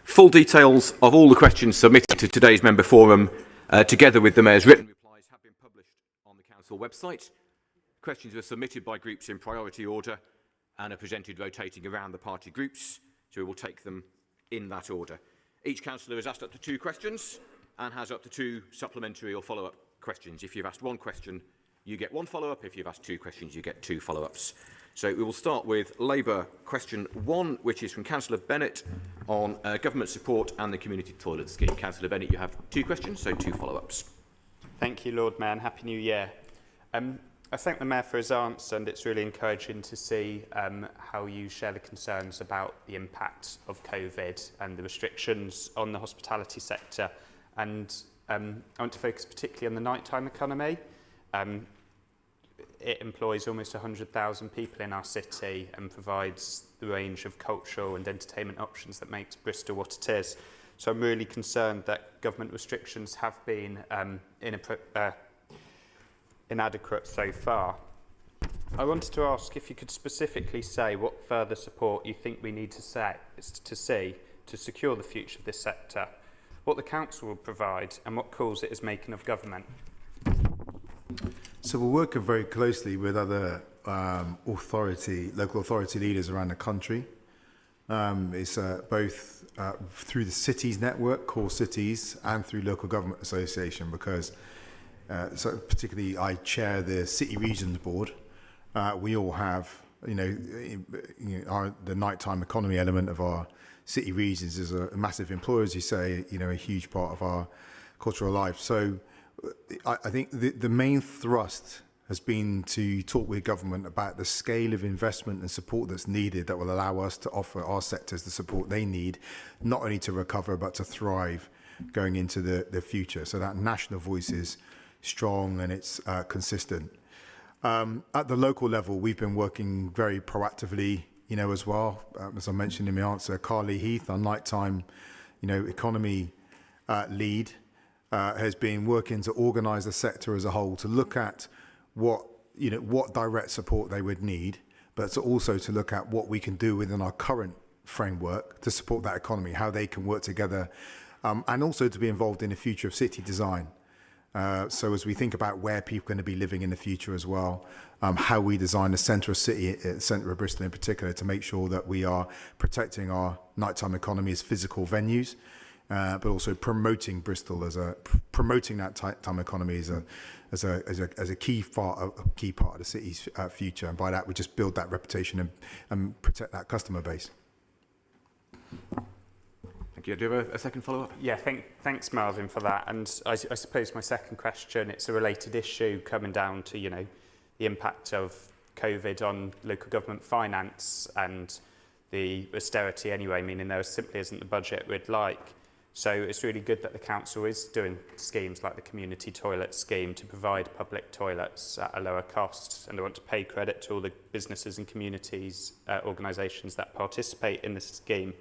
Full details of all the questions submitted to today's member forum, together with the Mayor's written replies, have been published on the Council website. Questions were submitted by groups in priority order and are presented rotating around the party groups, so we will take them in that order. Each councillor has asked up to 2 questions and has up to 2 supplementary or follow-up questions. If you've asked 1 question, you get 1 follow-up. If you've asked 2 questions, you get 2 follow-ups. So we will start with Labour question 1, which is from Councillor Bennett on government support and the community toilet scheme. Councillor Bennett, you have 2 questions, so 2 follow-ups. Thank you, Lord Mayor, and Happy New Year. I thank the Mayor for his answer, and it's really encouraging to see how you share the concerns about the impact of COVID and the restrictions on the hospitality sector. And I want to focus particularly on the nighttime economy. It employs almost 100,000 people in our city and provides the range of cultural and entertainment options that makes Bristol what it is. So I'm really concerned that government restrictions have been inadequate so far. I wanted to ask if you could specifically say what further support you think we need to see to secure the future of this sector, what the Council will provide and what calls it is making of government. So we're working very closely with other local authority leaders around the country. It's both through the cities network, core cities, and through local government association, because so particularly I chair the City Regions Board. We all have, the nighttime economy element of our city regions is a massive employer, as you say, a huge part of our cultural life. So I think the main thrust has been to talk with government about the scale of investment and support that's needed that will allow us to offer our sectors the support they need, not only to recover but to thrive going into the future. So that national voice is strong and it's consistent. At the local level, we've been working very proactively, as well. As I mentioned in my answer, Carly Heath, our nighttime, economy lead, has been working to organise the sector as a whole to look at what direct support they would need, but also to look at what we can do within our current framework to support that economy, how they can work together, and also to be involved in the future of city design. So as we think about where people are going to be living in the future as well, how we design the centre of city, centre of Bristol in particular, to make sure that we are protecting our nighttime economy as physical venues, but also promoting Bristol promoting that nighttime economy as a key part of the city's future. And by that, we just build that reputation and protect that customer base. Thank you. Do you have a second follow-up? Yeah, thanks, Marvin, for that. And I suppose my second question, it's a related issue coming down to, the impact of COVID on local government finance and the austerity anyway, meaning there simply isn't the budget we'd like. So it's really good that the council is doing schemes like the community toilet scheme to provide public toilets at a lower cost. And I want to pay credit to all the businesses and communities, organisations that participate in this scheme.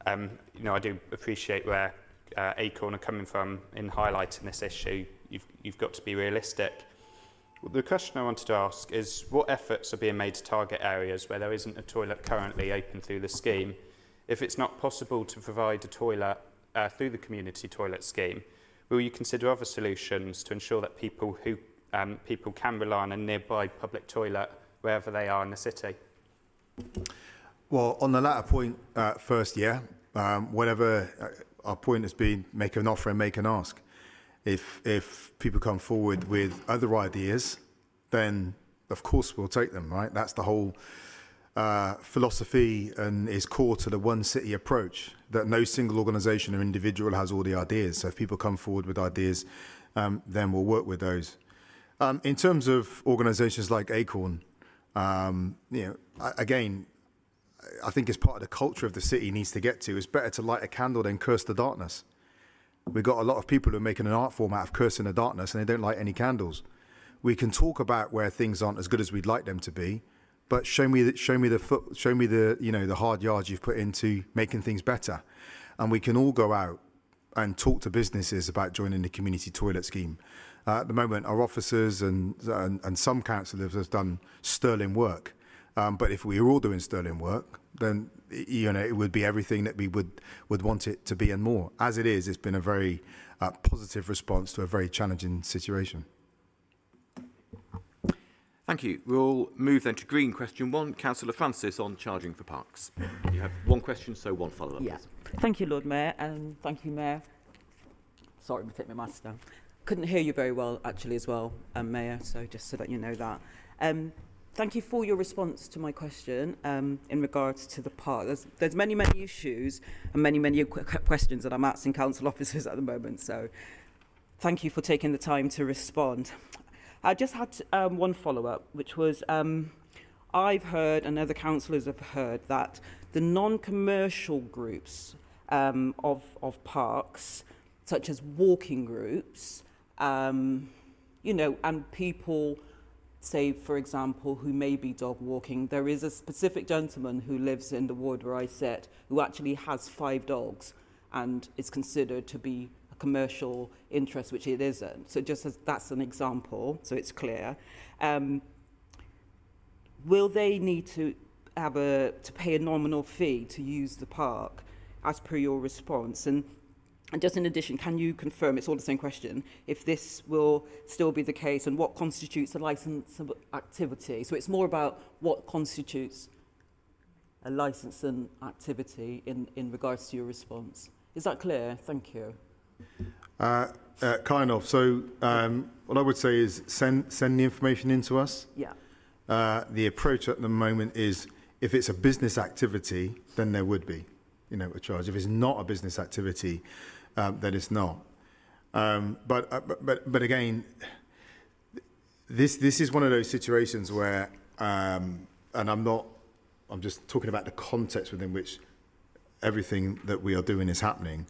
I do appreciate where Acorn are coming from in highlighting this issue. You've got to be realistic. Well, the question I wanted to ask is what efforts are being made to target areas where there isn't a toilet currently open through the scheme? If it's not possible to provide a toilet through the community toilet scheme, will you consider other solutions to ensure that people can rely on a nearby public toilet wherever they are in the city? Well, on the latter point, first, yeah. Whatever our point has been, make an offer and make an ask. If people come forward with other ideas, then of course we'll take them, right? That's the whole philosophy and is core to the one city approach, that no single organisation or individual has all the ideas. So if people come forward with ideas, then we'll work with those. In terms of organisations like Acorn, again, I think as part of the culture of the city needs to get to, it's better to light a candle than curse the darkness. We've got a lot of people who are making an art form out of cursing the darkness and they don't light any candles. We can talk about where things aren't as good as we'd like them to be, but show me the hard yards you've put into making things better. And we can all go out and talk to businesses about joining the community toilet scheme. At the moment, our officers and some councillors have done sterling work. But if we were all doing sterling work, then it would be everything that we would want it to be and more. As it is, it's been a very positive response to a very challenging situation. Thank you. We'll move then to Green question 1. Councillor Francis on charging for parks. You have one question, so one follow-up. Yeah. Thank you, Lord Mayor, and thank you, Mayor. Sorry, I'm taking my mask down. Couldn't hear you very well, actually, as well, Mayor, so just so that you know that. Thank you for your response to my question in regards to the park. There's many issues and many questions that I'm asking council officers at the moment, so thank you for taking the time to respond. I just had one follow-up, which was I've heard and other councillors have heard that the non-commercial groups of parks, such as walking groups, and people, say, for example, who may be dog walking. There is a specific gentleman who lives in the ward where I sit who actually has 5 dogs and is considered to be a commercial interest, which it isn't. So just as that's an example, so it's clear. Will they need to have to pay a nominal fee to use the park, as per your response? And just in addition, can you confirm, it's all the same question, if this will still be the case and what constitutes a licensable activity? So it's more about what constitutes a licensing activity in regards to your response. Is that clear? Thank you. Kind of. So what I would say is send the information in to us. Yeah. The approach at the moment is if it's a business activity, then there would be, a charge. If it's not a business activity, then it's not. But again, this is one of those situations where, and I'm just talking about the context within which everything that we are doing is happening,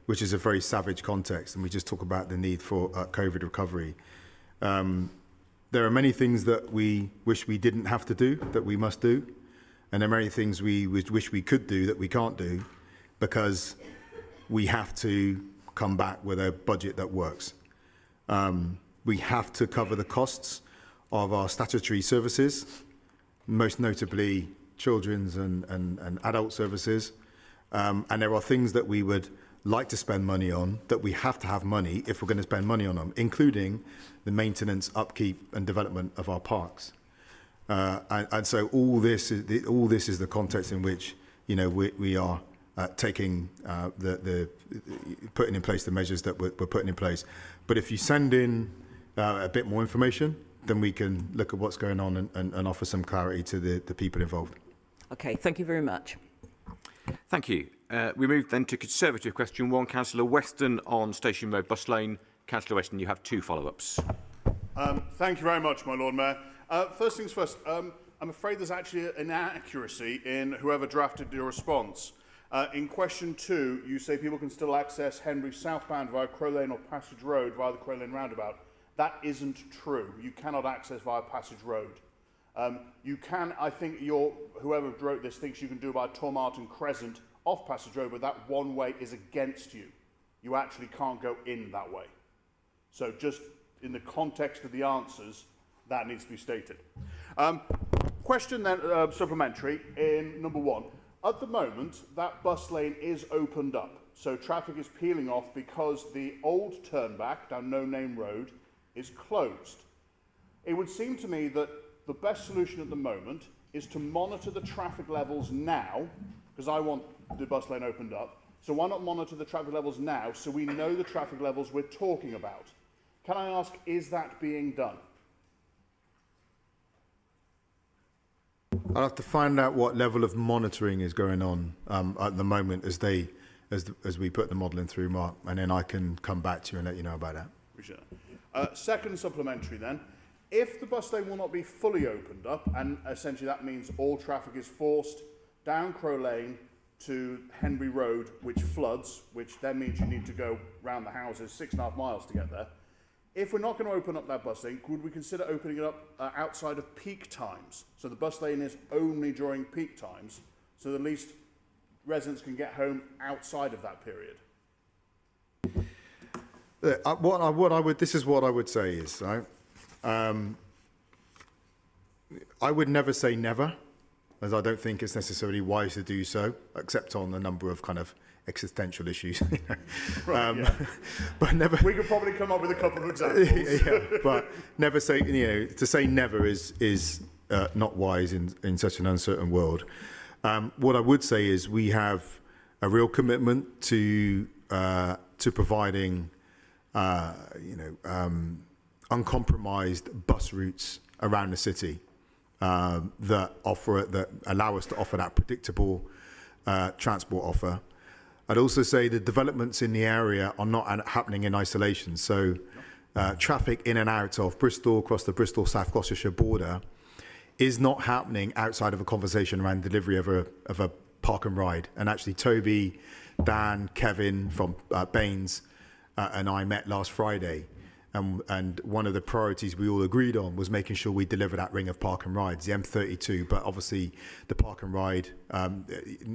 which is a very savage context, and we just talk about the need for COVID recovery. There are many things that we wish we didn't have to do, that we must do, and there are many things we wish we could do that we can't do, because we have to come back with a budget that works. We have to cover the costs of our statutory services, most notably children's and adult services. And there are things that we would like to spend money on, that we have to have money if we're going to spend money on them, including the maintenance, upkeep and development of our parks. And so all this is the context in which we are taking putting in place the measures that we're putting in place. But if you send in a bit more information, then we can look at what's going on and offer some clarity to the people involved. Okay, thank you very much. Thank you. We move then to Conservative question 1. Councillor Weston on Station Road Bus Lane. Councillor Weston, you have 2 follow-ups. Thank you very much, my Lord Mayor. First things first, I'm afraid there's actually an inaccuracy in whoever drafted your response. In question 2, you say people can still access Henbury southbound via Crow Lane or Passage Road via the Crow Lane roundabout. That isn't true. You cannot access via Passage Road. You can, I think whoever wrote this thinks you can do it by Tormarton Crescent off Passage Road, but that one way is against you. You actually can't go in that way. So just in the context of the answers, that needs to be stated. Question then, supplementary, in number 1. At the moment, that bus lane is opened up. So traffic is peeling off because the old turnback down No Name Road is closed. It would seem to me that the best solution at the moment is to monitor the traffic levels now, because I want the bus lane opened up. So why not monitor the traffic levels now so we know the traffic levels we're talking about? Can I ask, is that being done? I'll have to find out what level of monitoring is going on at the moment as we put the modelling through, Mark, and then I can come back to you and let you know about that. Appreciate that. Second supplementary then. If the bus lane will not be fully opened up, and essentially that means all traffic is forced down Crow Lane to Henbury Road, which floods, which then means you need to go round the houses 6.5 miles to get there. If we're not going to open up that bus lane, could we consider opening it up outside of peak times? So the bus lane is only during peak times, so that at least residents can get home outside of that period. This is what I would say is, right? I would never say never, as I don't think it's necessarily wise to do so, except on a number of kind of existential issues. Right, yeah. But never. We could probably come up with a couple of examples. Yeah, but never say, to say never is not wise in such an uncertain world. What I would say is we have a real commitment to providing, uncompromised bus routes around the city that allow us to offer that predictable transport offer. I'd also say the developments in the area are not happening in isolation. So traffic in and out of Bristol, across the Bristol-South Gloucestershire border, is not happening outside of a conversation around delivery of a park and ride. And actually Toby, Dan, Kevin from Baines and I met last Friday. And one of the priorities we all agreed on was making sure we deliver that ring of park and rides, the M32, but obviously the park and ride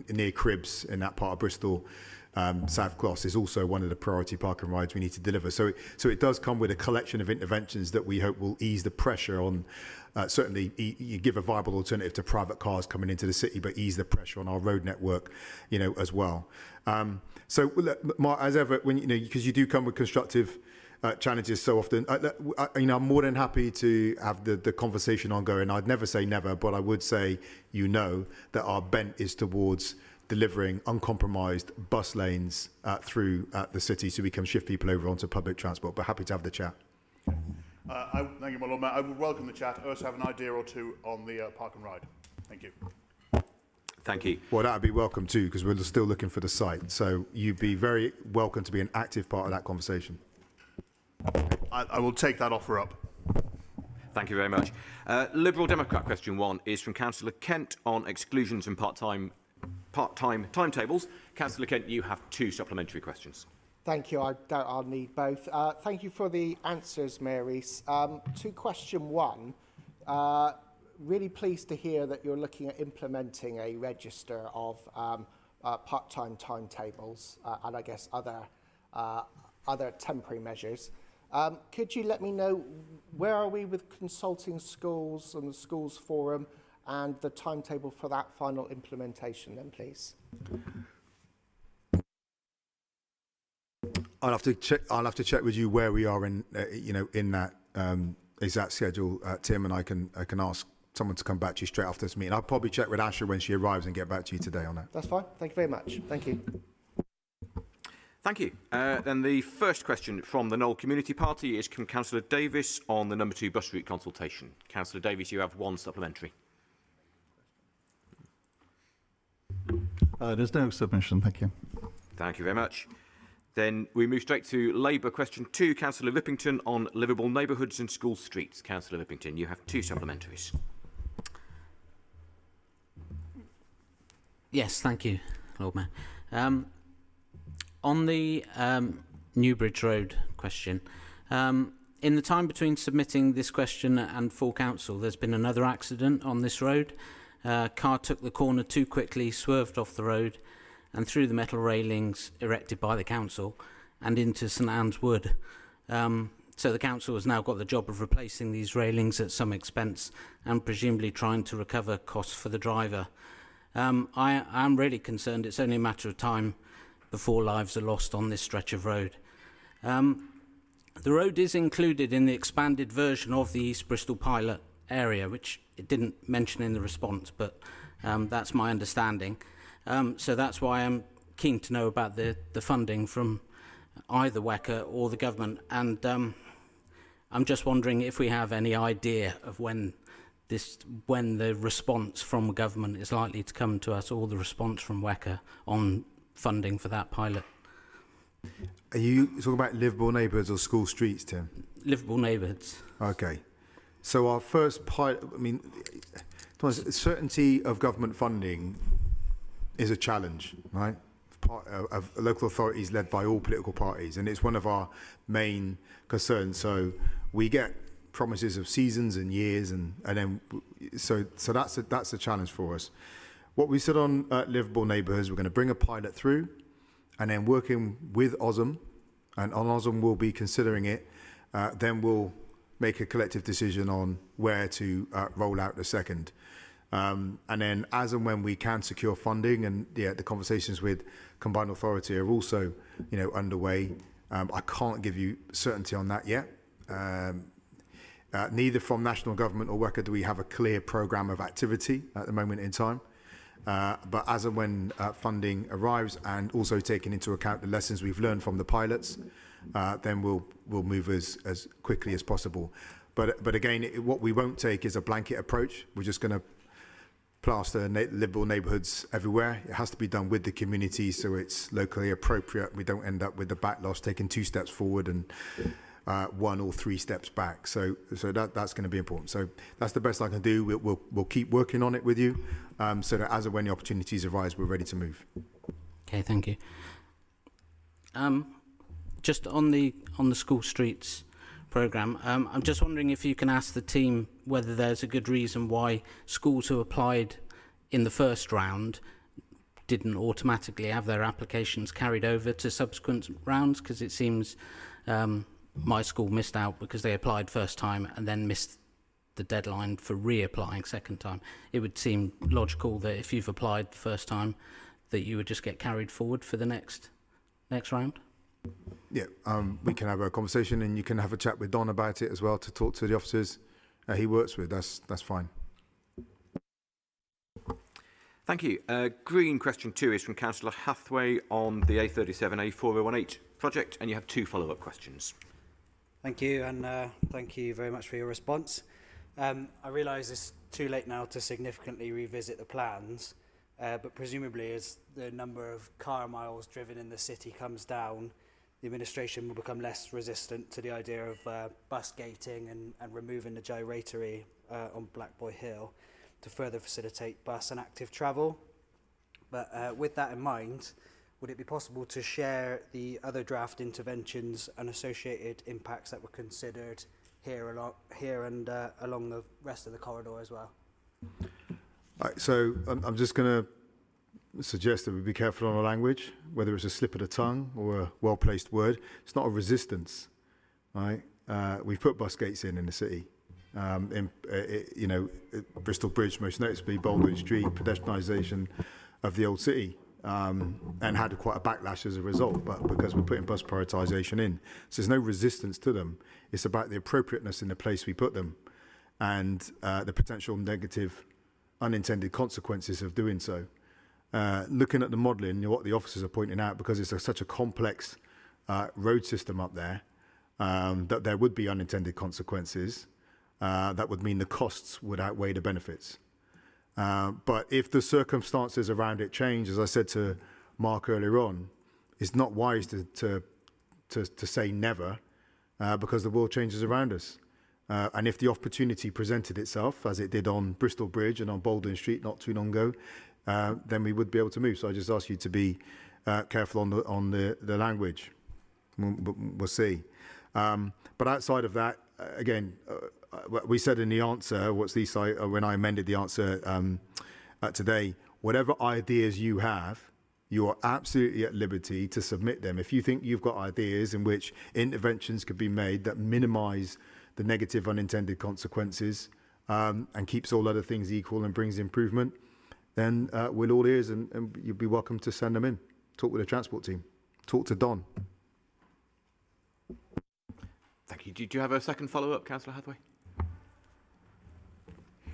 near Cribs in that part of Bristol, South Gloss, is also one of the priority park and rides we need to deliver. So it does come with a collection of interventions that we hope will ease the pressure on, certainly you give a viable alternative to private cars coming into the city, but ease the pressure on our road network, as well. So Mark, as ever, when because you do come with constructive challenges so often, I'm more than happy to have the conversation ongoing. I'd never say never, but I would say, that our bent is towards delivering uncompromised bus lanes through the city so we can shift people over onto public transport. But happy to have the chat. Thank you, my Lord Mayor. I would welcome the chat. I also have an idea or two on the park and ride. Thank you. Thank you. Well, that would be welcome too, because we're still looking for the site. So you'd be very welcome to be an active part of that conversation. I will take that offer up. Thank you very much. Liberal Democrat question 1 is from Councillor Kent on exclusions and part-time timetables. Councillor Kent, you have 2 supplementary questions. Thank you. I doubt I'll need both. Thank you for the answers, Mary. To question 1, really pleased to hear that you're looking at implementing a register of part-time timetables and I guess other temporary measures. Could you let me know where are we with consulting schools and the schools forum and the timetable for that final implementation then, please? I'll have to check with you where we are in in that exact schedule, Tim, and I can ask someone to come back to you straight after this meeting. I'll probably check with Asha when she arrives and get back to you today on that. That's fine. Thank you very much. Thank you. Thank you. Then the first question from the Knoll Community Party is from Councillor Davis on the number 2 bus route consultation. Councillor Davis, you have 1 supplementary. There's no submission, thank you. Thank you very much. Then we move straight to Labour question 2, Councillor Lippington on livable neighbourhoods and school streets. Councillor Lippington, you have 2 supplementaries. Yes, thank you, Lord Mayor. On the Newbridge Road question, in the time between submitting this question and full council, there's been another accident on this road. Car took the corner too quickly, swerved off the road and through the metal railings erected by the council and into St Anne's Wood. So the council has now got the job of replacing these railings at some expense and presumably trying to recover costs for the driver. I am really concerned it's only a matter of time before lives are lost on this stretch of road. The road is included in the expanded version of the East Bristol pilot area, which it didn't mention in the response, but that's my understanding. So that's why I'm keen to know about the funding from either WECA or the government. And I'm just wondering if we have any idea of when the response from government is likely to come to us, or the response from WECA on funding for that pilot. Are you talking about livable neighbourhoods or school streets, Tim? Livable neighbourhoods. Okay. So our first pilot, certainty of government funding is a challenge, right? Part of local authorities led by all political parties, and it's one of our main concerns. So we get promises of seasons and years, and then so that's a challenge for us. What we said on livable neighbourhoods, we're going to bring a pilot through, and then working with OSM, and OSM will be considering it. Then we'll make a collective decision on where to roll out the second. And then as and when we can secure funding, and the conversations with Combined Authority are also, underway. I can't give you certainty on that yet. Neither from national government or WECA do we have a clear programme of activity at the moment in time. But as and when funding arrives, and also taking into account the lessons we've learned from the pilots, then we'll move as quickly as possible. But again, what we won't take is a blanket approach. We're just going to plaster livable neighbourhoods everywhere. It has to be done with the community, so it's locally appropriate. We don't end up with the backlash taking 2 steps forward and 1 or 3 steps back. So that's going to be important. So that's the best I can do. We'll keep working on it with you, so that as and when the opportunities arise, we're ready to move. Okay, thank you. Just on the school streets programme, I'm just wondering if you can ask the team whether there's a good reason why schools who applied in the first round didn't automatically have their applications carried over to subsequent rounds, because it seems my school missed out because they applied first time and then missed the deadline for reapplying second time. It would seem logical that if you've applied the first time that you would just get carried forward for the next round. Yeah, we can have a conversation, and you can have a chat with Don about it as well, to talk to the officers he works with. That's fine. Thank you. Green question 2 is from Councillor Hathaway on the A37 A4018 project, and you have 2 follow-up questions. Thank you, and thank you very much for your response. I realise it's too late now to significantly revisit the plans, but presumably as the number of car miles driven in the city comes down, the administration will become less resistant to the idea of bus gating and removing the gyratory on Black Boy Hill to further facilitate bus and active travel. But with that in mind, would it be possible to share the other draft interventions and associated impacts that were considered here and along the rest of the corridor as well? Right, so I'm just going to suggest that we be careful on our language, whether it's a slip of the tongue or a well-placed word. It's not a resistance, right? We've put bus gates in the city. Bristol Bridge, most noticeably Baldwin Street, pedestrianisation of the old city, and had quite a backlash as a result, but because we're putting bus prioritisation in. So there's no resistance to them. It's about the appropriateness in the place we put them, and the potential negative unintended consequences of doing so. Looking at the modelling, what the officers are pointing out, because it's such a complex road system up there, that there would be unintended consequences. That would mean the costs would outweigh the benefits. But if the circumstances around it change, as I said to Mark earlier on, it's not wise to say never, because the world changes around us. And if the opportunity presented itself, as it did on Bristol Bridge and on Baldwin Street not too long ago, then we would be able to move. So I just ask you to be careful on the language. We'll see. But outside of that, again, we said in the answer, when I amended the answer today, whatever ideas you have, you are absolutely at liberty to submit them. If you think you've got ideas in which interventions could be made that minimise the negative unintended consequences and keeps all other things equal and brings improvement, then we're all ears, and you'd be welcome to send them in. Talk with the transport team. Talk to Don. Thank you. Do you have a second follow-up, Councillor Hathaway?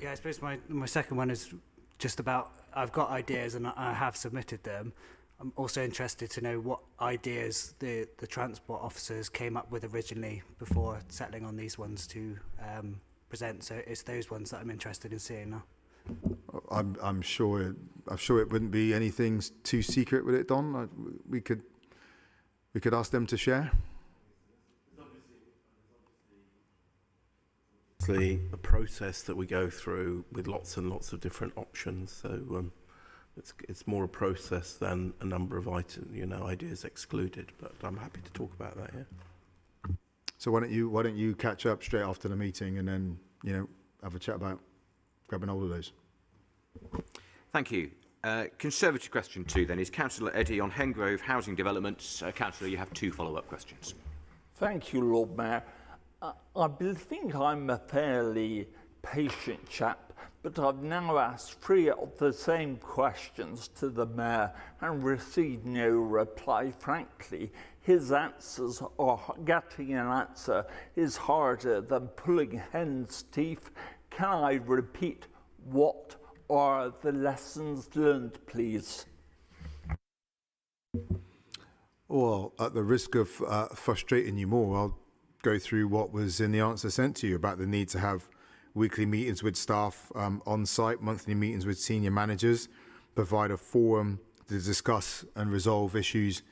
Yeah, I suppose my second one is just about, I've got ideas and I have submitted them. I'm also interested to know what ideas the transport officers came up with originally before settling on these ones to present. So it's those ones that I'm interested in seeing now. I'm sure it wouldn't be anything too secret with it, Don. We could ask them to share. A process that we go through with lots and lots of different options. So it's more a process than a number of ideas excluded. But I'm happy to talk about that. Yeah. So why don't you catch up straight after the meeting, and then have a chat about grabbing hold of those. Thank you. Conservative question 2 then is Councillor Eddy on Hengrove housing developments. Councillor, you have 2 follow-up questions. Thank you, Lord Mayor. I think I'm a fairly patient chap, but I've now asked 3 of the same questions to the Mayor and received no reply. Frankly, his answers are, getting an answer is harder than pulling hen's teeth. Can I repeat, what are the lessons learned, please? Well, at the risk of frustrating you more, I'll go through what was in the answer sent to you about the need to have weekly meetings with staff on site, monthly meetings with senior managers, provide a forum to discuss and resolve issues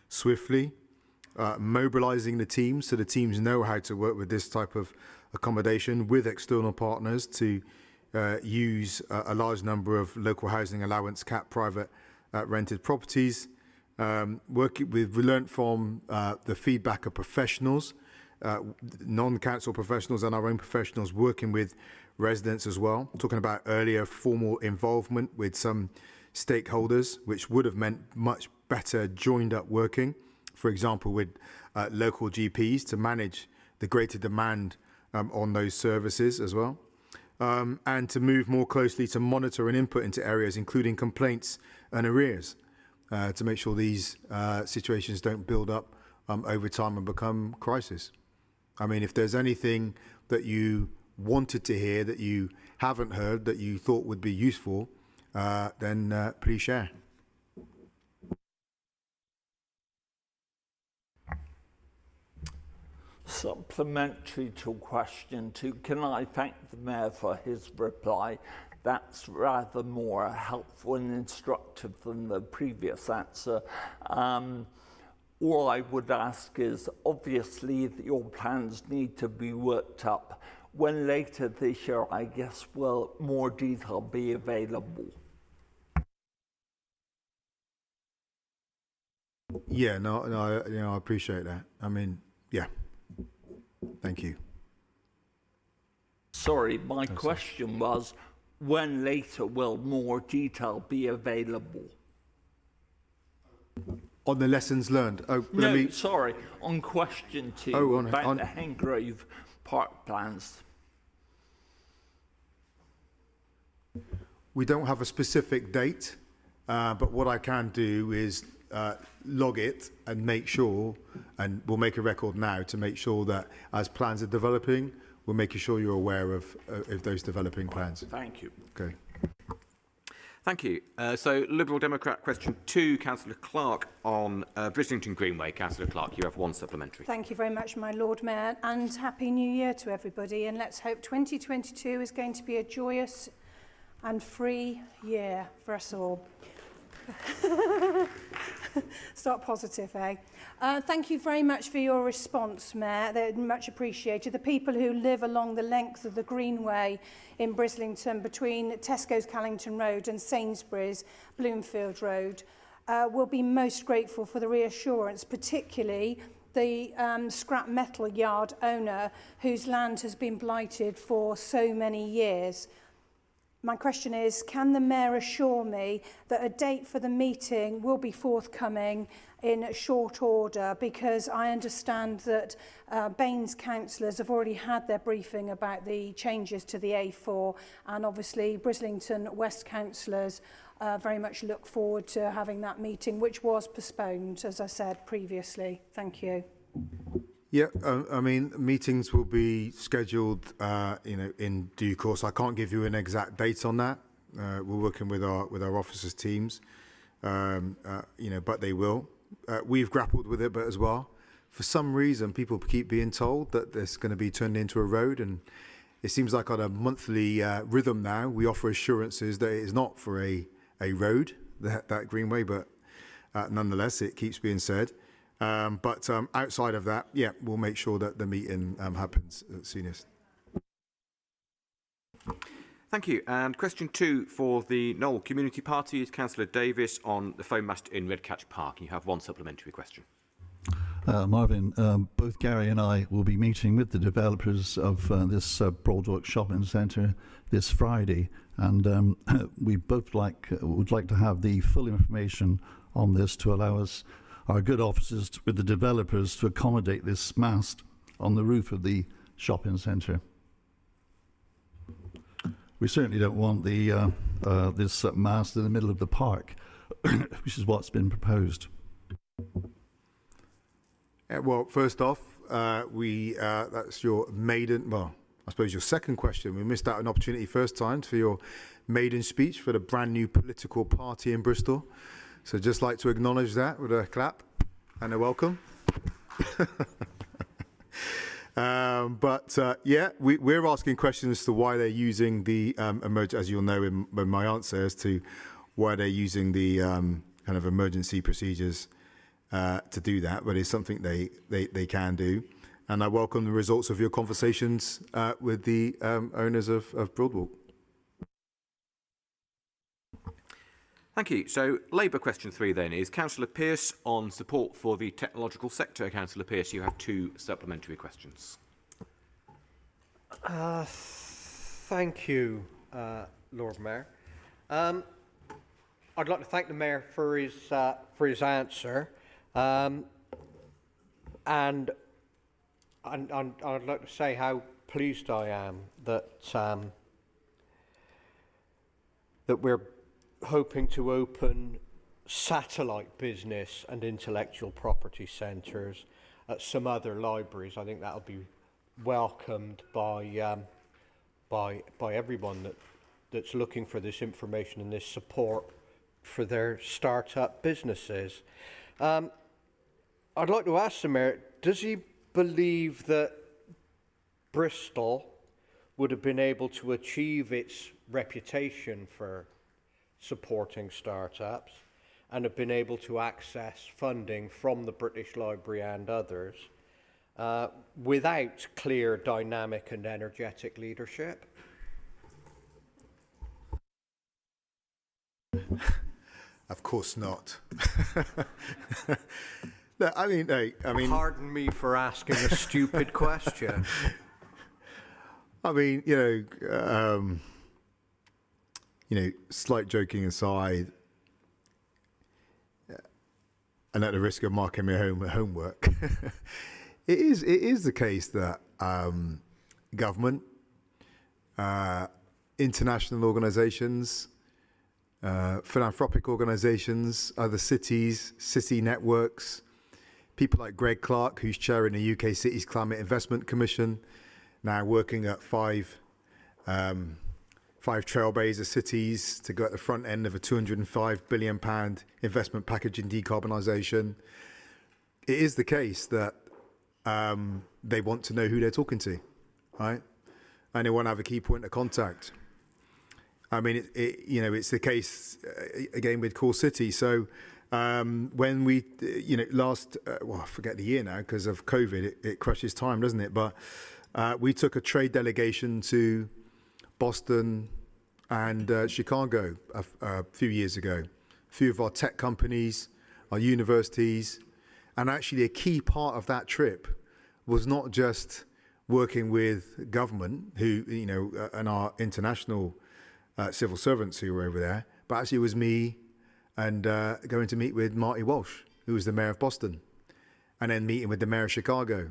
swiftly, mobilising the teams so the teams know how to work with this type of accommodation with external partners to use a large number of local housing allowance cap private rented properties. We learnt from the feedback of professionals, non-council professionals and our own professionals working with residents as well, talking about earlier formal involvement with some stakeholders, which would have meant much better joined up working, for example, with local GPs to manage the greater demand on those services as well, and to move more closely to monitor and input into areas including complaints and arrears, to make sure these situations don't build up over time and become crisis. I mean, if there's anything that you wanted to hear that you haven't heard that you thought would be useful, then please share. Supplementary to question 2, can I thank the Mayor for his reply? That's rather more helpful and instructive than the previous answer. All I would ask is, obviously, that your plans need to be worked up. When later this year, I guess, will more detail be available? Yeah, I appreciate that. I mean, yeah. Thank you. Sorry, my question was, when later will more detail be available? On the lessons learned. Oh, no, sorry, on question 2 about the Hengrove Park plans. We don't have a specific date, but what I can do is log it and make sure, and we'll make a record now to make sure that as plans are developing, we're making sure you're aware of those developing plans. Thank you. Okay. Thank you. So Liberal Democrat question 2, Councillor Clark on Brislington Greenway. Councillor Clark, you have 1 supplementary. Thank you very much, my Lord Mayor, and Happy New Year to everybody. And let's hope 2022 is going to be a joyous and free year for us all. Start positive, eh? Thank you very much for your response, Mayor. They're much appreciated. The people who live along the length of the Greenway in Brislington between Tesco's Callington Road and Sainsbury's Bloomfield Road will be most grateful for the reassurance, particularly the scrap metal yard owner whose land has been blighted for so many years. My question is, can the Mayor assure me that a date for the meeting will be forthcoming in short order? Because I understand that Baines councillors have already had their briefing about the changes to the A4, and obviously Brislington West councillors very much look forward to having that meeting, which was postponed, as I said previously. Thank you. Yeah, I mean, meetings will be scheduled, in due course. I can't give you an exact date on that. We're working with our officers' teams, but they will. We've grappled with it, but as well, for some reason, people keep being told that it's going to be turned into a road, and it seems like on a monthly rhythm now, we offer assurances that it is not for a road, that Greenway, but nonetheless, it keeps being said. But outside of that, yeah, we'll make sure that the meeting happens soonest. Thank you. And question 2 for the Knoll Community Party is Councillor Davis on the foam mast in Redcatch Park. You have 1 supplementary question. Marvin, both Gary and I will be meeting with the developers of this Broadwalk Shopping Centre this Friday, and we both would like to have the full information on this to allow us, our good officers with the developers, to accommodate this mast on the roof of the shopping centre. We certainly don't want the this mast in the middle of the park, which is what's been proposed. Well, first off, that's your maiden, well, I suppose your second question. We missed out an opportunity first time for your maiden speech for the brand new political party in Bristol. So just like to acknowledge that with a clap and a welcome. Yeah, we're asking questions as to why they're using the as you'll know in my answer as to why they're using the kind of emergency procedures to do that, but it's something they can do. And I welcome the results of your conversations with the owners of Broadwalk. Thank you. So Labour question 3 then is Councillor Pearce on support for the technological sector. Councillor Pearce, you have 2 supplementary questions. Thank you, Lord Mayor. I'd like to thank the Mayor for his answer, and I'd like to say how pleased I am that that we're hoping to open satellite business and intellectual property centres at some other libraries. I think that'll be welcomed by everyone that's looking for this information and this support for their start-up businesses. I'd like to ask the Mayor, does he believe that Bristol would have been able to achieve its reputation for supporting startups and have been able to access funding from the British Library and others without clear, dynamic and energetic leadership? Of course not. No, I mean. Pardon me for asking a stupid question. I mean, slight joking aside, and at the risk of marking my homework, it is the case that government, international organisations, philanthropic organisations, other cities, city networks, people like Greg Clark, who's chairing the UK Cities Climate Investment Commission, now working at five trailblazer cities to go at the front end of a £205 billion investment package in decarbonisation. It is the case that they want to know who they're talking to, right? And they want to have a key point of contact. I mean, it's the case again with Core City. So when we, last, I forget the year now because of COVID, it crushes time, doesn't it? But we took a trade delegation to Boston and Chicago a few years ago. A few of our tech companies, our universities, and actually a key part of that trip was not just working with government, who and our international civil servants who were over there, but actually it was me and going to meet with Marty Walsh, who was the mayor of Boston, and then meeting with the mayor of Chicago,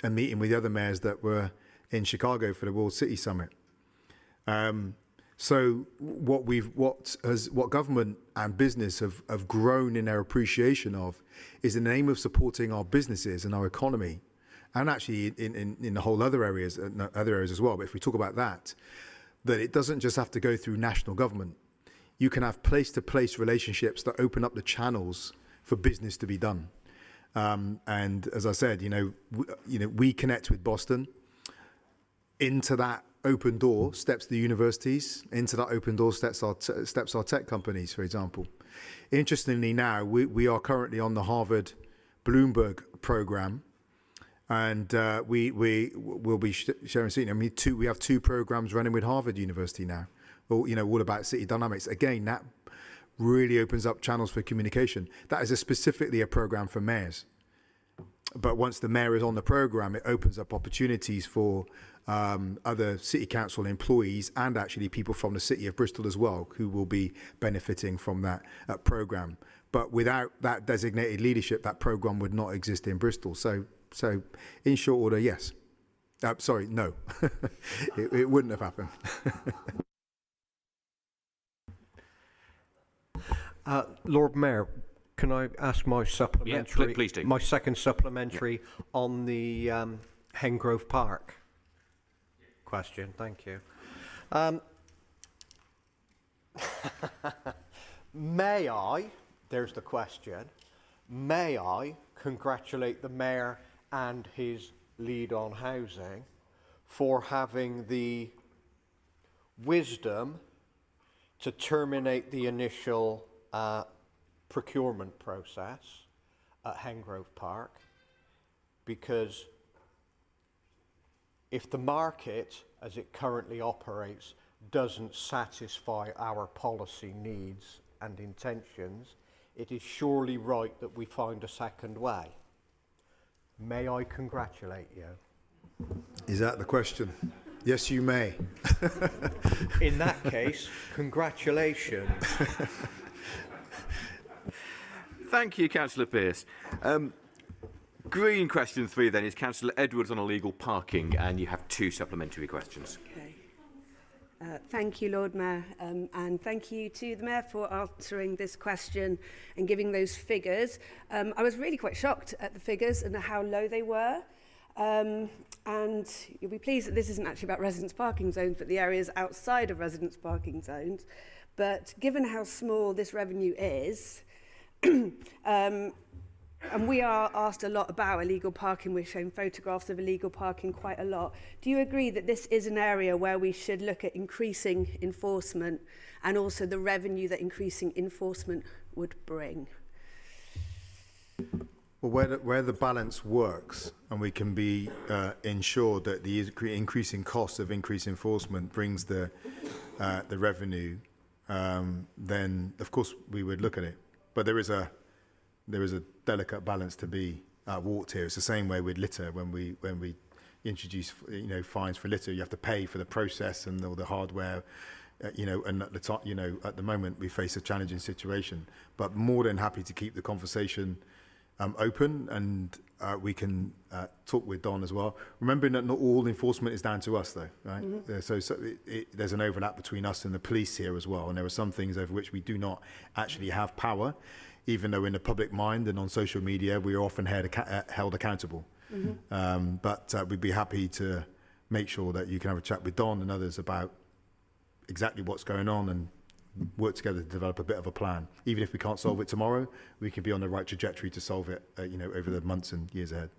and meeting with the other mayors that were in Chicago for the World City Summit. So what government and business have grown in their appreciation of is in the name of supporting our businesses and our economy, and actually in the whole other areas as well. But if we talk about that it doesn't just have to go through national government. You can have place-to-place relationships that open up the channels for business to be done. And as I said, we connect with Boston. Into that open door steps the universities. Into that open door steps our tech companies, for example. Interestingly, now we are currently on the Harvard Bloomberg program, and we will be sharing seat. I mean, we have 2 programs running with Harvard University now. All about city dynamics. Again, that really opens up channels for communication. That is specifically a program for mayors. But once the mayor is on the program, it opens up opportunities for other city council employees and actually people from the city of Bristol as well, who will be benefiting from that program. But without that designated leadership, that program would not exist in Bristol. So in short order, yes. No. It wouldn't have happened. Lord Mayor, can I ask my supplementary? Yeah, please do. My second supplementary on the Hengrove Park question. Thank you. May I, there's the question, may I congratulate the Mayor and his lead on housing for having the wisdom to terminate the initial procurement process at Hengrove Park, because if the market as it currently operates doesn't satisfy our policy needs and intentions, it is surely right that we find a second way. May I congratulate you? Is that the question? Yes, you may. In that case, congratulations. Thank you, Councillor Pearce. Green question 3 then is Councillor Edwards on illegal parking, and you have 2 supplementary questions. Okay. Thank you, Lord Mayor, and thank you to the Mayor for answering this question and giving those figures. I was really quite shocked at the figures and how low they were. And you'll be pleased that this isn't actually about residence parking zones, but the areas outside of residence parking zones. But given how small this revenue is, and we are asked a lot about illegal parking, we're shown photographs of illegal parking quite a lot. Do you agree that this is an area where we should look at increasing enforcement and also the revenue that increasing enforcement would bring? Well, where the balance works and we can be ensured that the increasing cost of increased enforcement brings the revenue, then of course we would look at it. But there is a delicate balance to be walked here. It's the same way with litter. When we introduce fines for litter, you have to pay for the process and all the hardware. And at the time, at the moment we face a challenging situation. But more than happy to keep the conversation open, and we can talk with Don as well. Remembering that not all enforcement is down to us, though, right? Mm-hmm. So there's an overlap between us and the police here as well, and there are some things over which we do not actually have power, even though in the public mind and on social media we are often held accountable. Mm-hmm. But we'd be happy to make sure that you can have a chat with Don and others about exactly what's going on and work together to develop a bit of a plan. Even if we can't solve it tomorrow, we can be on the right trajectory to solve it, over the months and years ahead.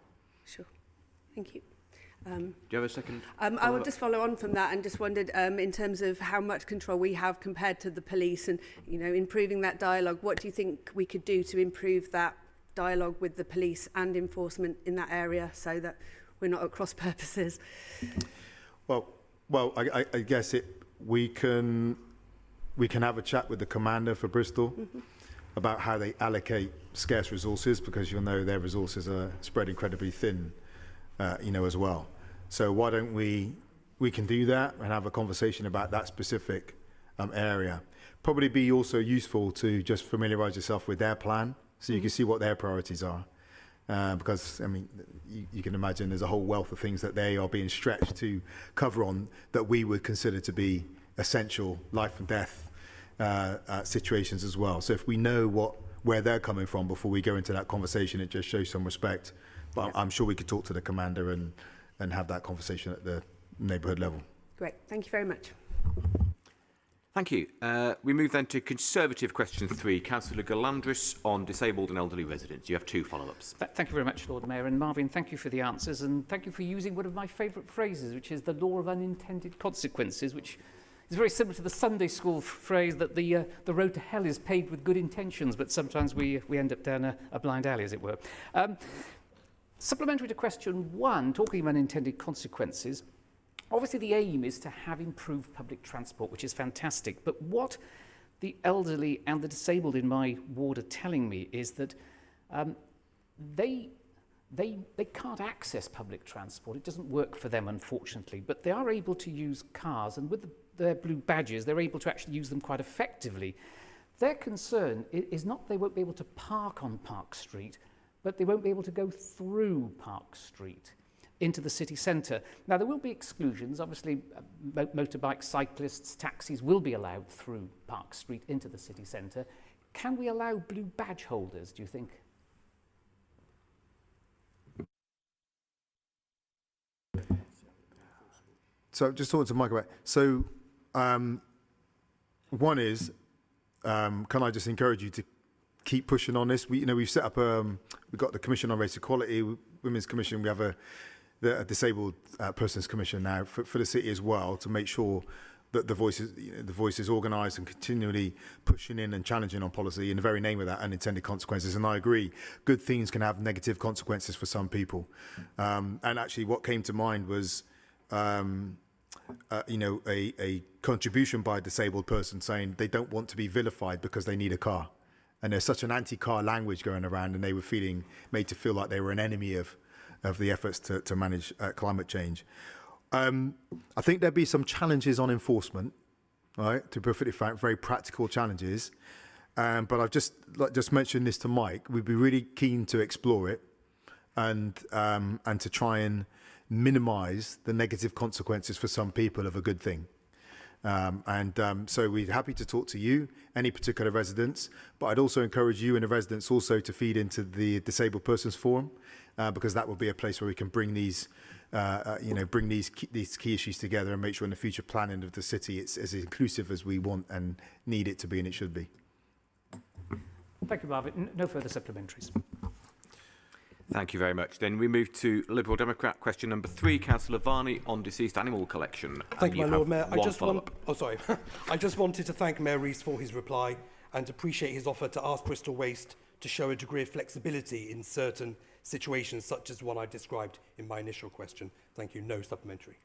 Sure. Thank you. Do you have a second? I would just follow on from that and just wondered in terms of how much control we have compared to the police and, improving that dialogue, what do you think we could do to improve that dialogue with the police and enforcement in that area so that we're not at cross purposes? Well, I guess we can have a chat with the commander for Bristol about how they allocate scarce resources, because you'll know their resources are spread incredibly thin, as well. So why don't we can do that and have a conversation about that specific area. Probably be also useful to just familiarise yourself with their plan so you can see what their priorities are. Because, you can imagine there's a whole wealth of things that they are being stretched to cover on that we would consider to be essential life and death situations as well. So if we know where they're coming from before we go into that conversation, it just shows some respect. But I'm sure we could talk to the commander and have that conversation at the neighbourhood level. Great. Thank you very much. Thank you. We move then to Conservative question 3. Councillor Galandris on disabled and elderly residents. You have 2 follow-ups. Thank you very much, Lord Mayor. And Marvin, thank you for the answers, and thank you for using one of my favourite phrases, which is the law of unintended consequences, which is very similar to the Sunday school phrase that the road to hell is paved with good intentions, but sometimes we end up down a blind alley, as it were. Supplementary to question 1, talking of unintended consequences, obviously the aim is to have improved public transport, which is fantastic. But what the elderly and the disabled in my ward are telling me is that they can't access public transport. It doesn't work for them, unfortunately. But they are able to use cars, and with their blue badges, they're able to actually use them quite effectively. Their concern is not they won't be able to park on Park Street, but they won't be able to go through Park Street into the city centre. Now, there will be exclusions. Obviously, motorbikes, cyclists, taxis will be allowed through Park Street into the city centre. can we allow blue badge holders, do you think? So just talking to Mike about, so one is, can I just encourage you to keep pushing on this? We've set up, we've got the Commission on Race Equality, Women's Commission, we have a Disabled Persons Commission now for the city as well, to make sure that the voice is organised and continually pushing in and challenging on policy in the very name of that unintended consequences. And I agree, good things can have negative consequences for some people. And actually what came to mind was, a contribution by a disabled person saying they don't want to be vilified because they need a car. And there's such an anti-car language going around, and they were made to feel like they were an enemy of the efforts to manage climate change. I think there'd be some challenges on enforcement, right? To be perfectly frank, very practical challenges. But I've just mentioned this to Mike. We'd be really keen to explore it and to try and minimise the negative consequences for some people of a good thing. So we're happy to talk to you, any particular residents, but I'd also encourage you and the residents also to feed into the Disabled Persons Forum, because that will be a place where we can bring these key issues together and make sure in the future planning of the city it's as inclusive as we want and need it to be, and it should be. Thank you, Marvin. No further supplementaries. Thank you very much. Then we move to Liberal Democrat question number 3, Councillor Varney, on deceased animal collection. Thank you, my Lord Mayor. I just wanted to thank Mayor Rees for his reply and appreciate his offer to ask Bristol Waste to show a degree of flexibility in certain situations, such as one I described in my initial question. Thank you. No supplementary.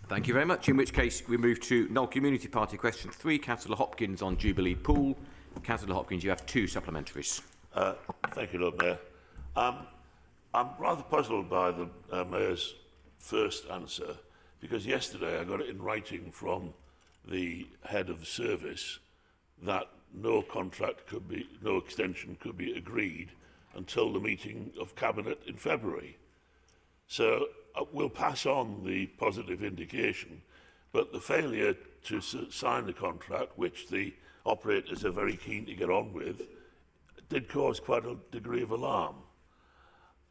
Thank you very much. In which case, we move to Knoll Community Party question 3, Councillor Hopkins on Jubilee Pool. Councillor Hopkins, you have 2 supplementaries. Thank you, Lord Mayor. I'm rather puzzled by the Mayor's first answer, because yesterday I got it in writing from the head of the service that no extension could be agreed until the meeting of Cabinet in February. So we'll pass on the positive indication, but the failure to sign the contract, which the operators are very keen to get on with, did cause quite a degree of alarm.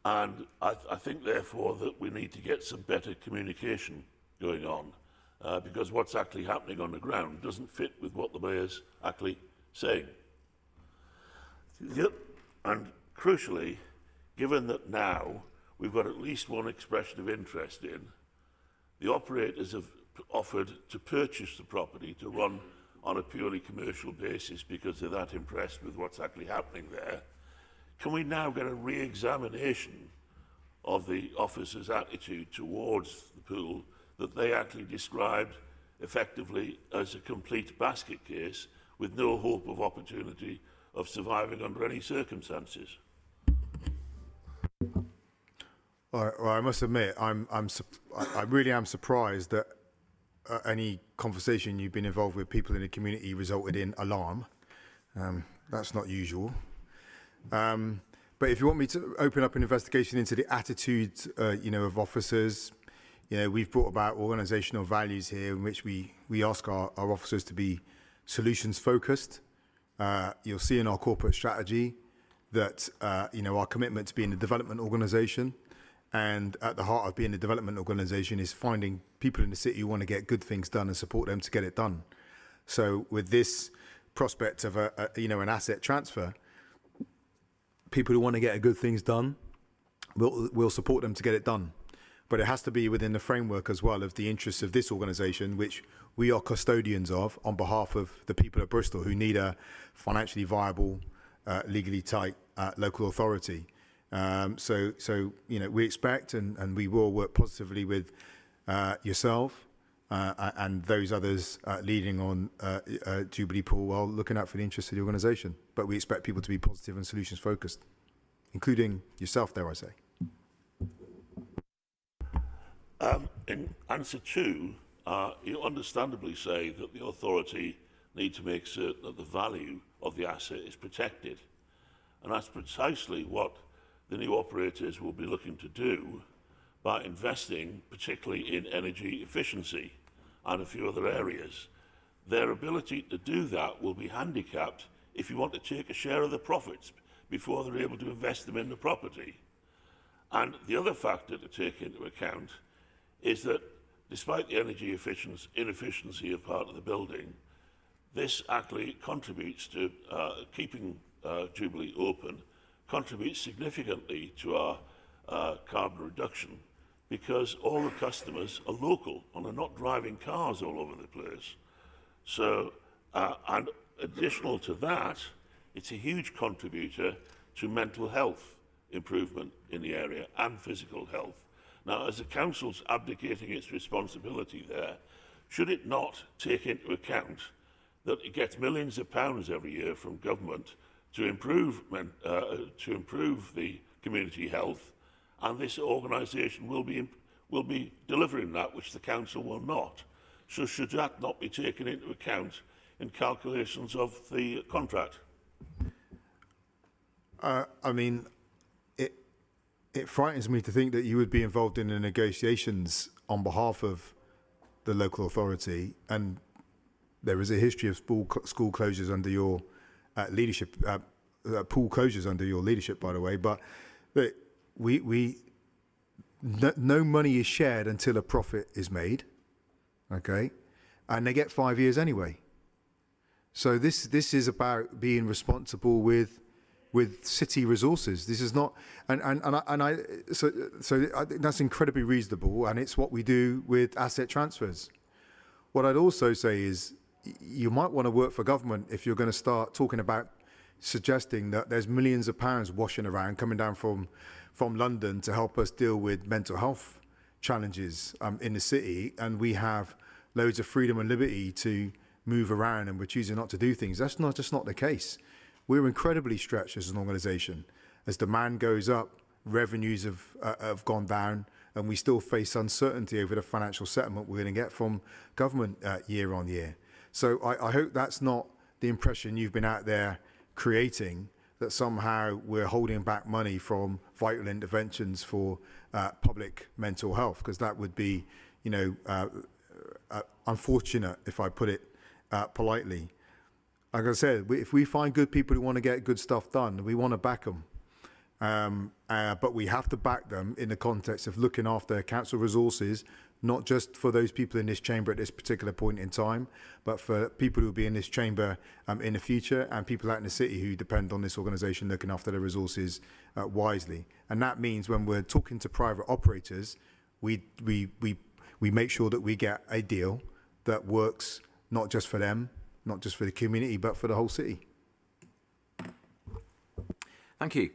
And I think, therefore, that we need to get some better communication going on, because what's actually happening on the ground doesn't fit with what the Mayor's actually saying. And crucially, given that now we've got at least one expression of interest in, the operators have offered to purchase the property to run on a purely commercial basis because they're that impressed with what's actually happening there. Can we now get a re-examination of the officers' attitude towards the pool that they actually described effectively as a complete basket case with no hope of opportunity of surviving under any circumstances? Well, I must admit, I really am surprised that any conversation you've been involved with people in the community resulted in alarm. That's not usual. But if you want me to open up an investigation into the attitudes, of officers, we've brought about organisational values here in which we ask our officers to be solutions focused. You'll see in our corporate strategy that, our commitment to being a development organisation, and at the heart of being a development organisation is finding people in the city who want to get good things done and support them to get it done. So with this prospect of an asset transfer, people who want to get good things done, we'll support them to get it done. But it has to be within the framework as well of the interests of this organisation, which we are custodians of on behalf of the people of Bristol who need a financially viable, legally tight local authority. We expect and we will work positively with yourself and those others leading on Jubilee Pool while looking out for the interests of the organisation. But we expect people to be positive and solutions focused, including yourself, dare I say. In answer 2, you understandably say that the authority need to make certain that the value of the asset is protected. And that's precisely what the new operators will be looking to do by investing particularly in energy efficiency and a few other areas. Their ability to do that will be handicapped if you want to take a share of the profits before they're able to invest them in the property. And the other factor to take into account is that despite the energy inefficiency of part of the building, this actually contributes to keeping Jubilee open, contributes significantly to our carbon reduction, because all the customers are local and are not driving cars all over the place. So, and additional to that, it's a huge contributor to mental health improvement in the area and physical health. Now, as the council's abdicating its responsibility there, should it not take into account that it gets millions of pounds every year from government to improve the community health, and this organisation will be delivering that, which the council will not. So should that not be taken into account in calculations of the contract? I mean, it frightens me to think that you would be involved in the negotiations on behalf of the local authority, and there is a history of school closures under your leadership, pool closures under your leadership, by the way. But no money is shared until a profit is made, okay, and they get 5 years anyway. So this is about being responsible with city resources. This is not, so I think that's incredibly reasonable, and it's what we do with asset transfers. What I'd also say is you might want to work for government if you're going to start talking about suggesting that there's millions of pounds washing around coming down from London to help us deal with mental health challenges in the city, and we have loads of freedom and liberty to move around and we're choosing not to do things. That's just not the case. We're incredibly stretched as an organisation. As demand goes up, revenues have gone down, and we still face uncertainty over the financial settlement we're going to get from government year on year. So I hope that's not the impression you've been out there creating, that somehow we're holding back money from vital interventions for public mental health, because that would be, unfortunate, if I put it politely. Like I said, if we find good people who want to get good stuff done, we want to back them. But we have to back them in the context of looking after council resources, not just for those people in this chamber at this particular point in time, but for people who will be in this chamber in the future, and people out in the city who depend on this organisation looking after their resources wisely. And that means when we're talking to private operators, we make sure that we get a deal that works not just for them, not just for the community, but for the whole city. Thank you.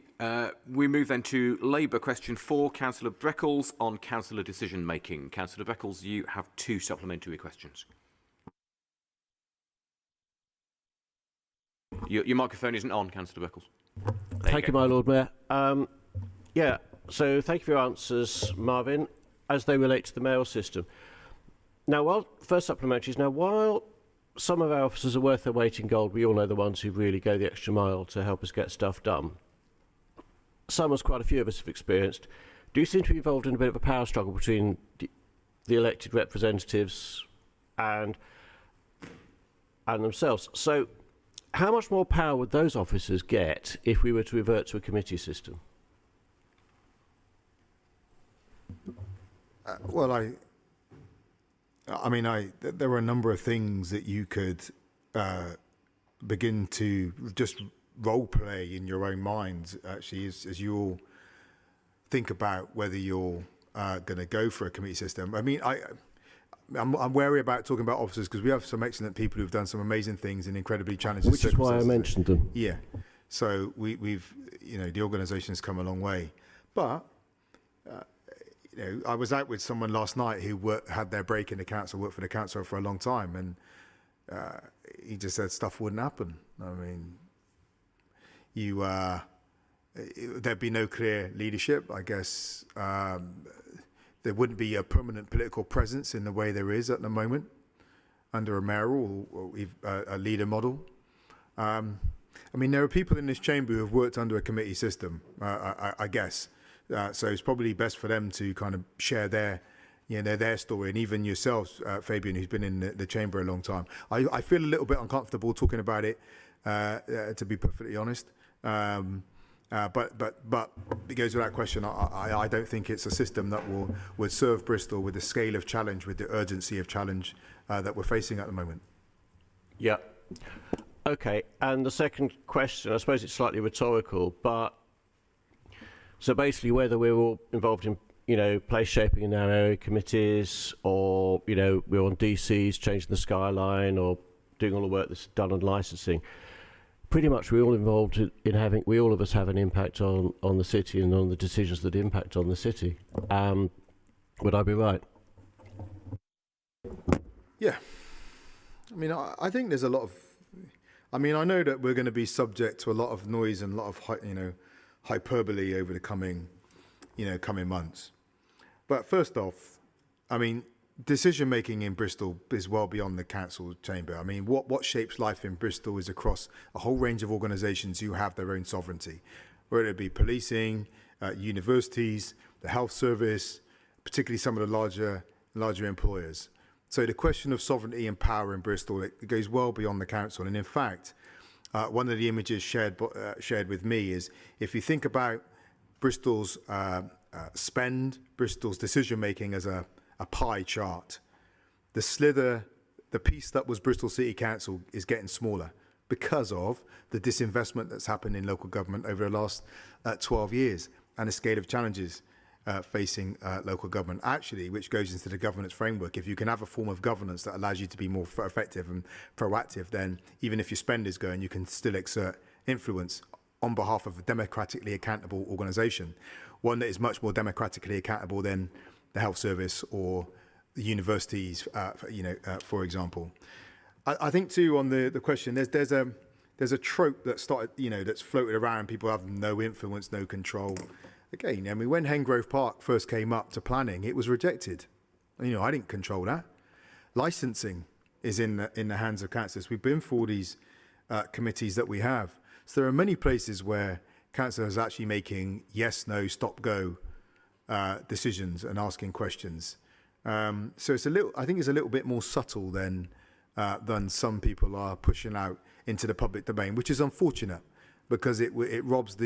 We move then to Labour question 4, Councillor Breckles on councillor decision making. Councillor Breckles, you have 2 supplementary questions. Your microphone isn't on, Councillor Breckles. Thank you, my Lord Mayor. Yeah, so thank you for your answers, Marvin, as they relate to the mayoral system. Now, first supplementary is, while some of our officers are worth their weight in gold, we all know the ones who really go the extra mile to help us get stuff done. Some, as quite a few of us have experienced, do seem to be involved in a bit of a power struggle between the elected representatives and themselves. So how much more power would those officers get if we were to revert to a committee system? Well, there are a number of things that you could begin to just role play in your own minds, actually, as you all think about whether you're going to go for a committee system. I mean, I'm wary about talking about officers because we have some excellent people who've done some amazing things in incredibly challenging circumstances. Which is why I mentioned them. Yeah. So we've, the organisation has come a long way. But, I was out with someone last night who had their break in the council, worked for the council for a long time, and he just said stuff wouldn't happen. I mean, there'd be no clear leadership. I guess there wouldn't be a permanent political presence in the way there is at the moment under a mayoral or a leader model. I mean, there are people in this chamber who have worked under a committee system, I guess. So it's probably best for them to kind of share their story, and even yourselves, Fabian, who's been in the chamber a long time. I feel a little bit uncomfortable talking about it to be perfectly honest. But it goes without question. I don't think it's a system that would serve Bristol with the scale of challenge, with the urgency of challenge that we're facing at the moment. Yeah. Okay. And the second question, I suppose it's slightly rhetorical, but so basically whether we're all involved in, place shaping in our area committees, or, we're on DCs, changing the skyline, or doing all the work that's done on licensing, pretty much we're all involved in we all of us have an impact on the city and on the decisions that impact on the city. Would I be right? Yeah. I mean, I think there's a lot of, I know that we're going to be subject to a lot of noise and a lot of, hyperbole over the coming months. But first off, decision making in Bristol is well beyond the council chamber. What shapes life in Bristol is across a whole range of organisations who have their own sovereignty, whether it be policing, universities, the health service, particularly some of the larger employers. So the question of sovereignty and power in Bristol, it goes well beyond the council. And in fact, one of the images shared with me is, if you think about Bristol's spend, Bristol's decision making as a pie chart, the piece that was Bristol City Council is getting smaller because of the disinvestment that's happened in local government over the last 12 years and the scale of challenges facing local government, actually, which goes into the governance framework. If you can have a form of governance that allows you to be more effective and proactive, then even if your spend is going, you can still exert influence on behalf of a democratically accountable organisation, one that is much more democratically accountable than the health service or the universities, for example. I think too, on the question, there's a trope that started, that's floated around. People have no influence, no control. Again, when Hengrove Park first came up to planning, it was rejected. I didn't control that. Licensing is in the hands of councillors. We've been for these committees that we have. So there are many places where councillors are actually making yes, no, stop, go decisions and asking questions. So I think it's a little bit more subtle than some people are pushing out into the public domain, which is unfortunate, because it robs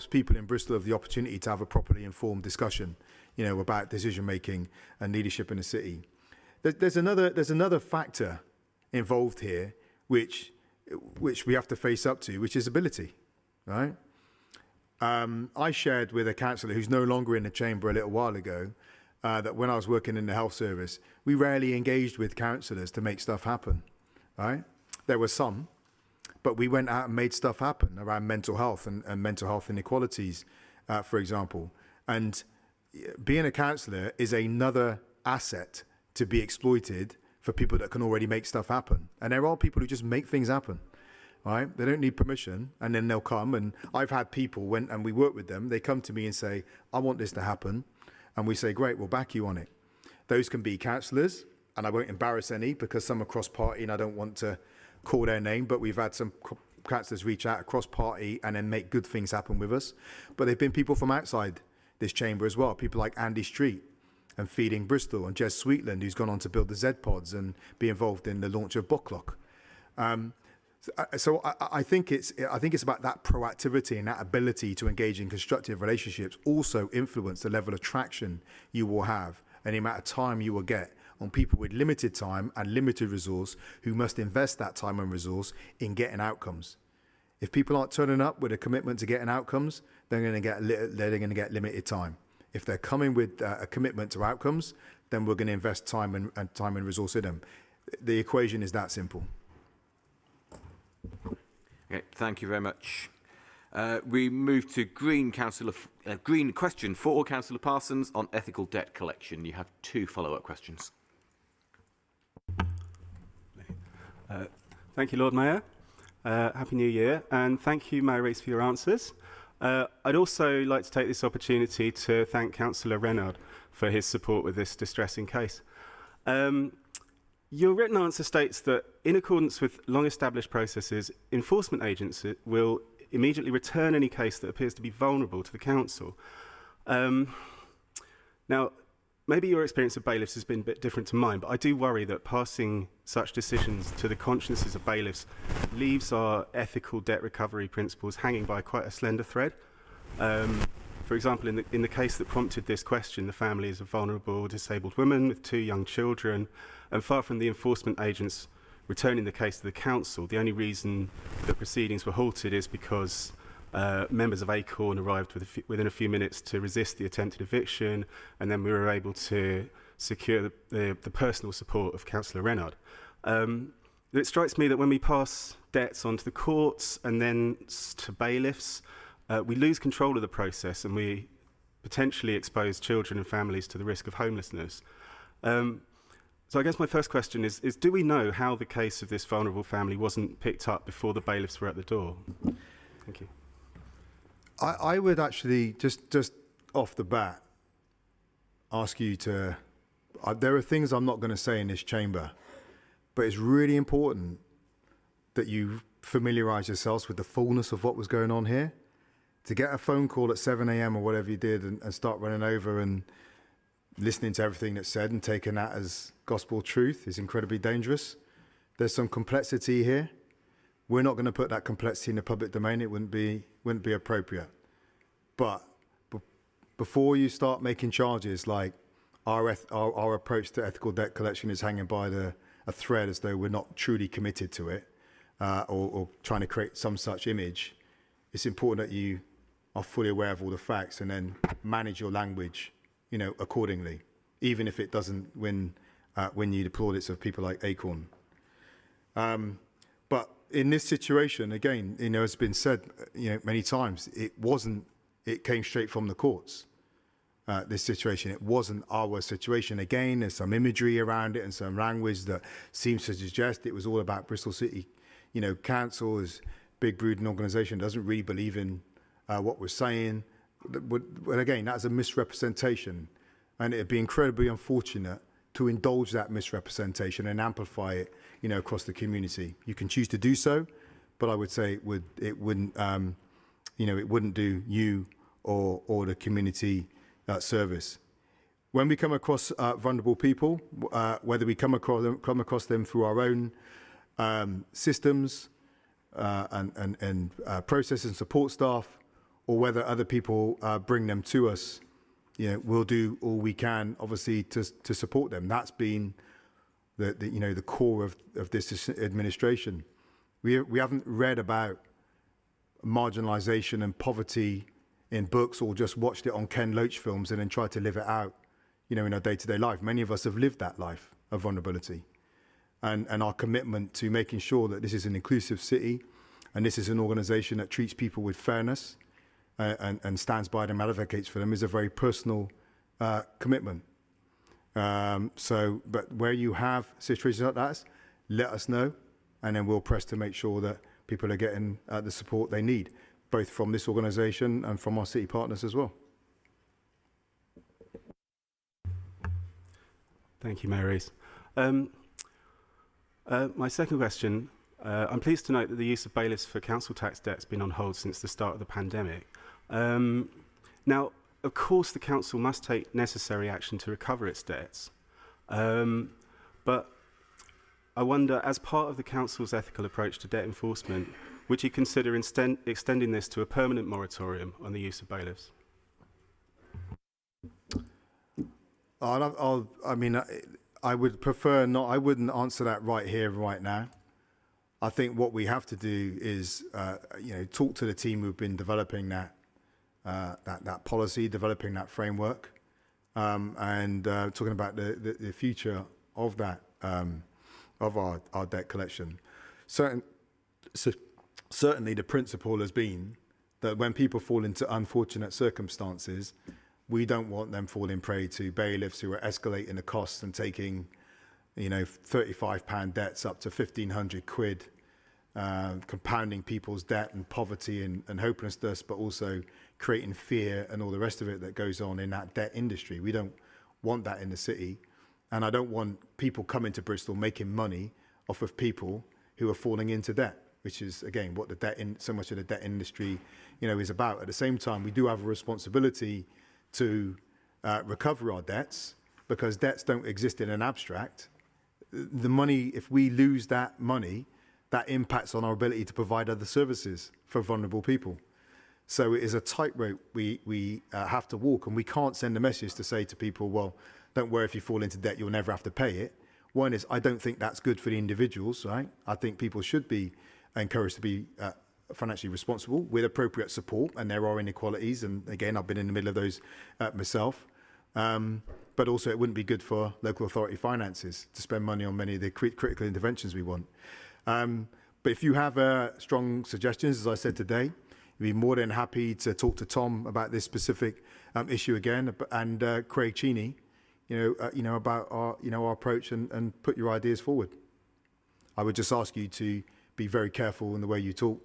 people in Bristol of the opportunity to have a properly informed discussion, about decision making and leadership in the city. There's another factor involved here, which we have to face up to, which is ability, right? I shared with a councillor who's no longer in the chamber a little while ago that when I was working in the health service, we rarely engaged with councillors to make stuff happen, right? There were some, but we went out and made stuff happen around mental health and mental health inequalities, for example. And being a councillor is another asset to be exploited for people that can already make stuff happen. And there are people who just make things happen, right? They don't need permission, and then they'll come. And I've had people, and we work with them, they come to me and say, I want this to happen. And we say, great, we'll back you on it. Those can be councillors, and I won't embarrass any because some are cross-party and I don't want to call their name, but we've had some councillors reach out across party and then make good things happen with us. But they've been people from outside this chamber as well, people like Andy Street and Feeding Bristol, and Jez Sweetland, who's gone on to build the Z-Pods and be involved in the launch of Bucklock. So I think it's about that proactivity and that ability to engage in constructive relationships also influence the level of traction you will have and the amount of time you will get on people with limited time and limited resource who must invest that time and resource in getting outcomes. If people aren't turning up with a commitment to getting outcomes, they're going to get limited time. If they're coming with a commitment to outcomes, then we're going to invest time and resource in them. The equation is that simple. Okay, thank you very much. We move to Green question for Councillor Parsons on ethical debt collection. You have 2 follow-up questions. Thank you, Lord Mayor. Happy New Year, and thank you, Mayor Rees, for your answers. I'd also like to take this opportunity to thank Councillor Reynard for his support with this distressing case. Your written answer states that, in accordance with long-established processes, enforcement agents will immediately return any case that appears to be vulnerable to the council. Now, maybe your experience of bailiffs has been a bit different to mine, but I do worry that passing such decisions to the consciences of bailiffs leaves our ethical debt recovery principles hanging by quite a slender thread. For example, in the case that prompted this question, the family is a vulnerable disabled woman with 2 young children, and far from the enforcement agents returning the case to the council, the only reason the proceedings were halted is because members of ACORN arrived within a few minutes to resist the attempted eviction, and then we were able to secure the personal support of Councillor Reynard. It strikes me that when we pass debts onto the courts and then to bailiffs, we lose control of the process and we potentially expose children and families to the risk of homelessness. So I guess my first question is do we know how the case of this vulnerable family wasn't picked up before the bailiffs were at the door? Thank you. I would actually, just off the bat, ask you to... there are things I'm not going to say in this chamber, but it's really important that you familiarise yourselves with the fullness of what was going on here. To get a phone call at 7 a.m. or whatever you did and start running over and listening to everything that's said and taking that as gospel truth is incredibly dangerous. There's some complexity here. We're not going to put that complexity in the public domain. It wouldn't be appropriate. But before you start making charges like our approach to ethical debt collection is hanging by a thread as though we're not truly committed to it or trying to create some such image, it's important that you are fully aware of all the facts and then manage your language, accordingly, even if it doesn't win you the plaudits of people like ACORN. But in this situation, again, it's been said, many times, it came straight from the courts. This situation, it wasn't our situation. Again, there's some imagery around it and some language that seems to suggest it was all about Bristol City. Council is big brooding organisation, doesn't really believe in what we're saying. But again, that's a misrepresentation, and it'd be incredibly unfortunate to indulge that misrepresentation and amplify it, across the community. You can choose to do so, but I would say it wouldn't do you or the community service. When we come across vulnerable people, whether we come across them through our own systems and process and support staff, or whether other people bring them to us, we'll do all we can, obviously, to support them. That's been the core of this administration. We haven't read about marginalisation and poverty in books or just watched it on Ken Loach films and then tried to live it out, in our day-to-day life. Many of us have lived that life of vulnerability. And our commitment to making sure that this is an inclusive city and this is an organisation that treats people with fairness and stands by them, advocates for them, is a very personal commitment. But where you have situations like that, let us know, and then we'll press to make sure that people are getting the support they need, both from this organisation and from our city partners as well. Thank you, Mayor Rees. My second question, I'm pleased to note that the use of bailiffs for council tax debt has been on hold since the start of the pandemic. Now, of course, the council must take necessary action to recover its debts. But I wonder, as part of the council's ethical approach to debt enforcement, would you consider extending this to a permanent moratorium on the use of bailiffs? I would prefer not. I wouldn't answer that right here, right now. I think what we have to do is, talk to the team who've been developing that policy, developing that framework, and talking about the future of that, of our debt collection. Certainly, the principle has been that when people fall into unfortunate circumstances, we don't want them falling prey to bailiffs who are escalating the costs and taking, £35 debts up to 1,500 quid, compounding people's debt and poverty and hopelessness, but also creating fear and all the rest of it that goes on in that debt industry. We don't want that in the city. And I don't want people coming to Bristol making money off of people who are falling into debt, which is, again, what so much of the debt industry, is about. At the same time, we do have a responsibility to recover our debts, because debts don't exist in an abstract. The money, if we lose that money, that impacts on our ability to provide other services for vulnerable people. So it is a tightrope we have to walk, and we can't send a message to say to people, well, don't worry, if you fall into debt, you'll never have to pay it. One is, I don't think that's good for the individuals, right? I think people should be encouraged to be financially responsible with appropriate support, and there are inequalities, and again, I've been in the middle of those myself. But also it wouldn't be good for local authority finances to spend money on many of the critical interventions we want. But if you have strong suggestions, as I said today, we'd be more than happy to talk to Tom about this specific issue again, and Craig Cheney, about our approach, and put your ideas forward. I would just ask you to be very careful in the way you talk,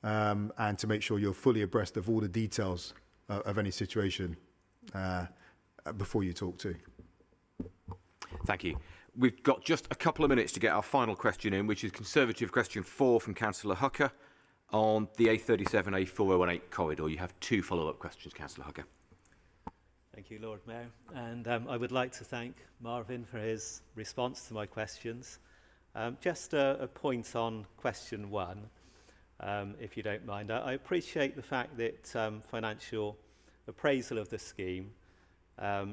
and to make sure you're fully abreast of all the details of any situation before you talk too. Thank you. We've got just a couple of minutes to get our final question in, which is Conservative question 4 from Councillor Hucker on the A37, A4018 corridor. You have 2 follow-up questions, Councillor Hucker. Thank you, Lord Mayor. And I would like to thank Marvin for his response to my questions. Just a point on question 1, if you don't mind. I appreciate the fact that financial appraisal of the scheme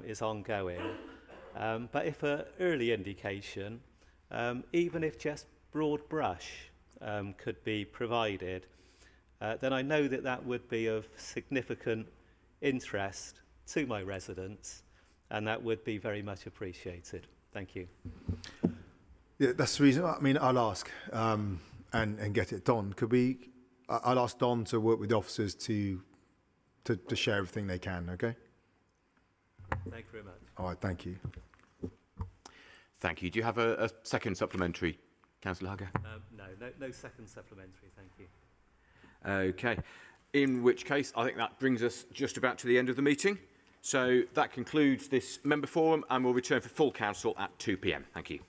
is ongoing. But if an early indication, even if just broad brush could be provided, then I know that that would be of significant interest to my residents, and that would be very much appreciated. Thank you. Yeah, that's the reason. I mean, I'll ask and get it done. I'll ask Don to work with the officers to share everything they can. Okay. Thank you very much. All right. Thank you. Thank you. Do you have a second supplementary, Councillor Hugger? No second supplementary, thank you. Okay. In which case, I think that brings us just about to the end of the meeting. So that concludes this member forum, and we'll return for full council at 2 p.m. Thank you.